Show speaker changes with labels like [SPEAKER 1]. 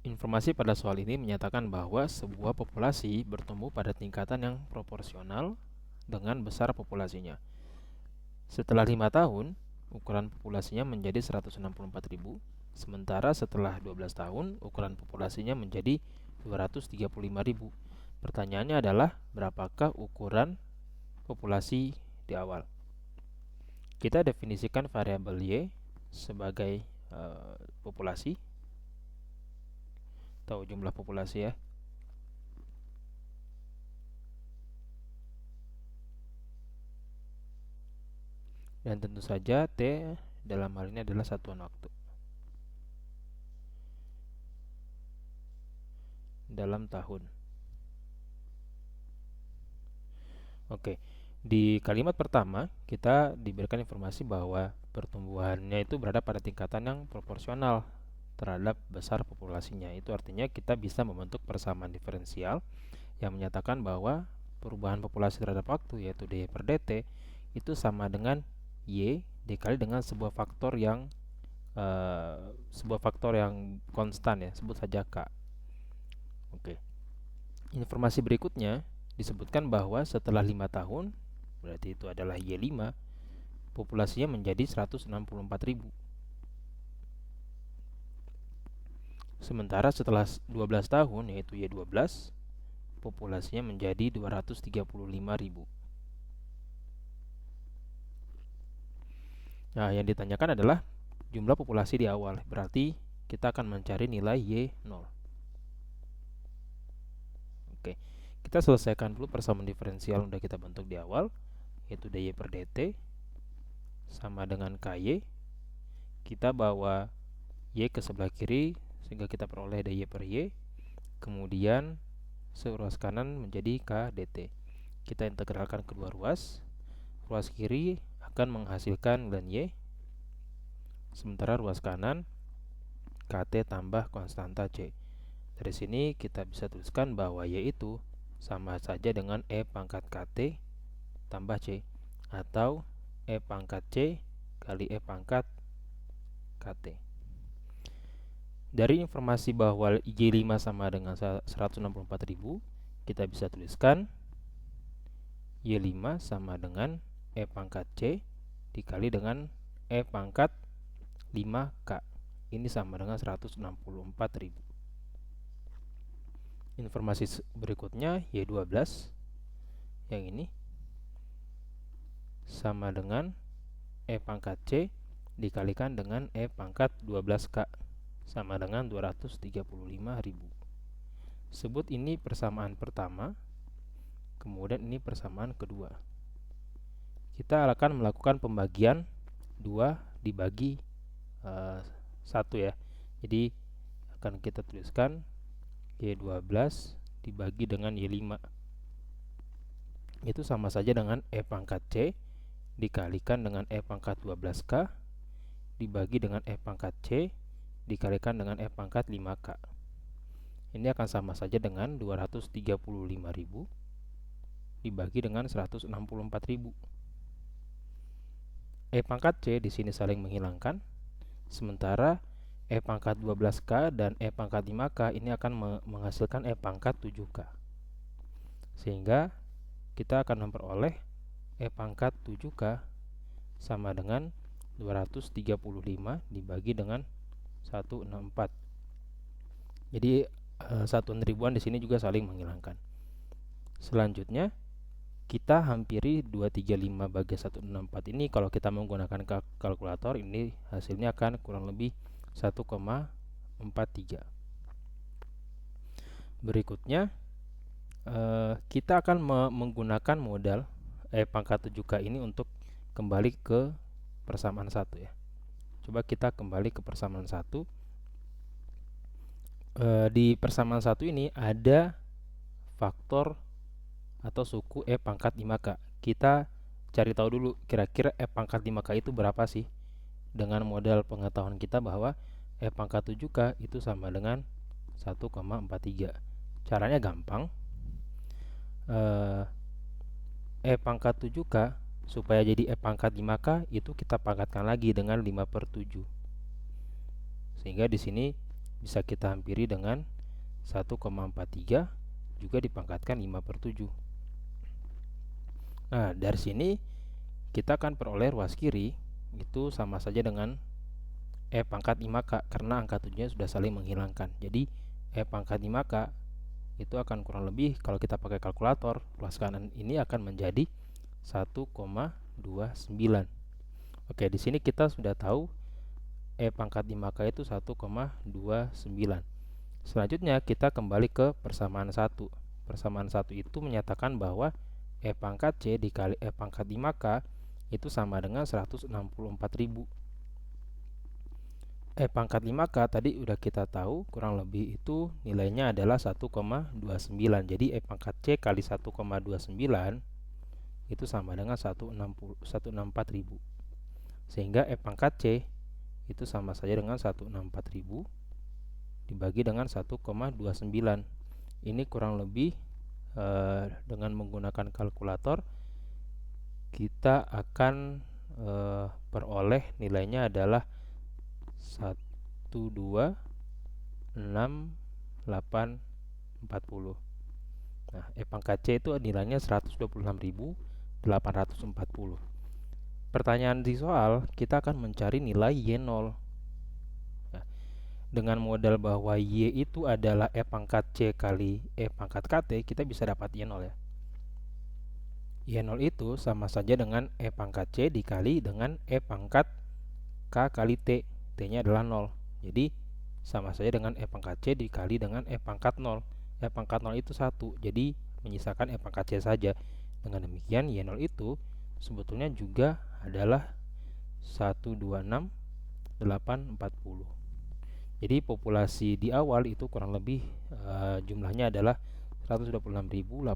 [SPEAKER 1] Informasi pada soal ini menyatakan bahwa sebuah populasi bertumbuh pada tingkatan yang proporsional dengan besar populasinya. Setelah 5 tahun, ukuran populasinya menjadi 164.000, sementara setelah 12 tahun, ukuran populasinya menjadi 235.000. Pertanyaannya adalah, berapakah ukuran populasi di awal? Kita definisikan variabel Y sebagai populasi, atau jumlah populasi ya. Dan tentu saja T dalam hal ini adalah satuan waktu dalam tahun. Oke, di kalimat pertama kita diberikan informasi bahwa pertumbuhannya itu berada pada tingkatan yang proporsional terhadap besar populasinya. Itu artinya kita bisa membentuk persamaan diferensial yang menyatakan bahwa perubahan populasi terhadap waktu, yaitu dy per dt, itu sama dengan y dikali dengan sebuah faktor yang konstan ya, sebut saja k. Oke. Informasi berikutnya disebutkan bahwa setelah 5 tahun, berarti itu adalah Y5, populasinya menjadi 164.000. Sementara setelah 12 tahun, yaitu Y12, populasinya menjadi 235.000. Nah, yang ditanyakan adalah jumlah populasi di awal. Berarti kita akan mencari nilai Y0. Oke, kita selesaikan dulu persamaan diferensial yang sudah kita bentuk di awal, yaitu dy per dt sama dengan ky. Kita bawa y ke sebelah kiri sehingga kita peroleh dy per y. Kemudian seruas kanan menjadi k dt. Kita integralkan kedua ruas. Ruas kiri akan menghasilkan ln y, sementara ruas kanan kt tambah konstanta c. Dari sini kita bisa tuliskan bahwa y itu sama saja dengan e pangkat kt tambah c, atau e pangkat c kali e pangkat kt. Dari informasi bahwa Y5 sama dengan 164.000, kita bisa tuliskan Y5 sama dengan E pangkat C dikali dengan E pangkat 5K. Ini sama dengan 164.000. Informasi berikutnya Y12 yang ini sama dengan E pangkat C dikalikan dengan E pangkat 12K sama dengan 235.000. Sebut ini persamaan pertama, kemudian ini persamaan kedua. Kita akan melakukan pembagian 2 dibagi 1 ya. Jadi akan kita tuliskan Y12 dibagi dengan Y5. Itu sama saja dengan E pangkat C dikalikan dengan E pangkat 12K dibagi dengan E pangkat C dikalikan dengan E pangkat 5K. Ini akan sama saja dengan 235.000 dibagi dengan 164.000. E pangkat C di sini saling menghilangkan, sementara E pangkat 12K dan E pangkat 5K ini akan menghasilkan E pangkat 7K. Sehingga kita akan memperoleh E pangkat 7K sama dengan 235 dibagi dengan 164. Jadi satuan ribuan di sini juga saling menghilangkan. Selanjutnya kita hampiri 235 bagi 164 ini. Kalau kita menggunakan kalkulator, ini hasilnya akan kurang lebih 1,43. Berikutnya kita akan menggunakan modal E pangkat 7K ini untuk kembali ke persamaan 1 ya. Coba kita kembali ke persamaan 1. Di persamaan 1 ini ada faktor atau suku E pangkat 5K. Kita cari tahu dulu kira-kira E pangkat 5K itu berapa sih. Dengan modal pengetahuan kita bahwa E pangkat 7K itu sama dengan 1,43. Caranya gampang. E pangkat 7K supaya jadi E pangkat 5K itu kita pangkatkan lagi dengan 5/7. Sehingga di sini bisa kita hampiri dengan 1,43 juga dipangkatkan 5/7. Nah, dari sini kita akan peroleh ruas kiri itu sama saja dengan E pangkat 5K karena angka 7-nya sudah saling menghilangkan. Jadi E pangkat 5K itu akan kurang lebih, kalau kita pakai kalkulator, ruas kanan ini akan menjadi 1,29. Oke, di sini kita sudah tahu E pangkat 5K itu 1,29. Selanjutnya kita kembali ke persamaan 1. Persamaan 1 itu menyatakan bahwa E pangkat C dikali E pangkat 5K itu sama dengan 164.000. E pangkat 5K tadi udah kita tahu kurang lebih itu nilainya adalah 1,29. Jadi E pangkat C kali 1,29 itu sama dengan 164.000. Sehingga E pangkat C itu sama saja dengan 164.000 dibagi dengan 1,29. Ini kurang lebih dengan menggunakan kalkulator kita akan peroleh nilainya adalah 126.840. Nah, E pangkat C itu nilainya 126.840. Pertanyaan di soal, kita akan mencari nilai Y0. Nah, dengan modal bahwa Y itu adalah E pangkat C kali E pangkat KT, kita bisa dapat Y0 ya. Y0 itu sama saja dengan E pangkat C dikali dengan E pangkat K kali T. T-nya adalah 0. Jadi sama saja dengan E pangkat C dikali dengan E pangkat 0. E pangkat 0 itu 1. Jadi menyisakan E pangkat C saja. Dengan demikian Y0 itu sebetulnya juga adalah 126.840. Jadi populasi di awal itu kurang lebih jumlahnya adalah 126.840.